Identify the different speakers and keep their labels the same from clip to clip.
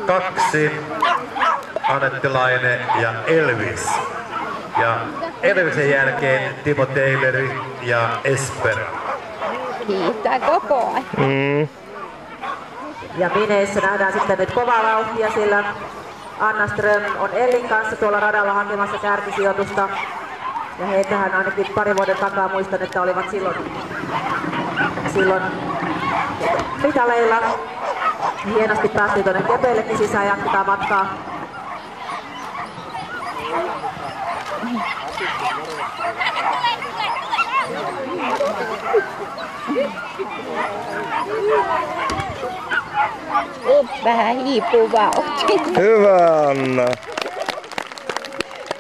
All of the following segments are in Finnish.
Speaker 1: 2 Anette Laine ja Elvis. Ja Elvisen jälkeen Timo Taylor ja Esper.
Speaker 2: Kiittää koko ajan.
Speaker 3: Ja Mineissä nähdään sitten nyt kovaa vauhtia, sillä Anna Ström on Ellin kanssa tuolla radalla hakemassa kärkisijoitusta. Ja heitähän ainakin pari vuoden takaa muistan, että olivat silloin mitaleilla. Hienosti päästiin tuonne kepeillekin sisään, jatketaan matkaa.
Speaker 2: Vähän hiipuu vauhti.
Speaker 4: Hyvä, Anna.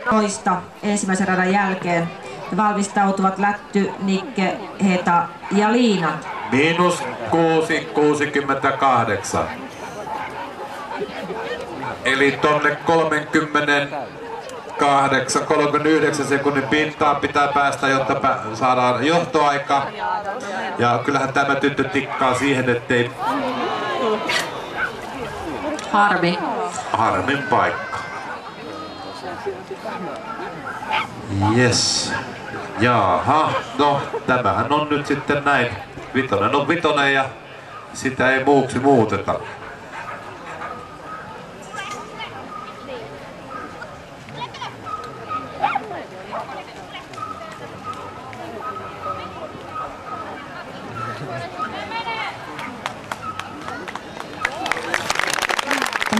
Speaker 3: Toista ensimmäisen radan jälkeen valmistautuvat Lätty, Nikke, Heta ja Liina.
Speaker 1: -6,68. Eli tonne 39 sekunnin pintaan pitää päästä, jotta saadaan johtoaika. Ja kyllähän tämä tyttö tikkaa siihen, ettei... Harmin paikka. Yes. Jaha, no tämähän on nyt sitten näin. Vitonen on vitonen ja sitä ei muuksi muuteta.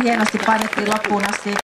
Speaker 3: Hienosti painettiin loppuun asti.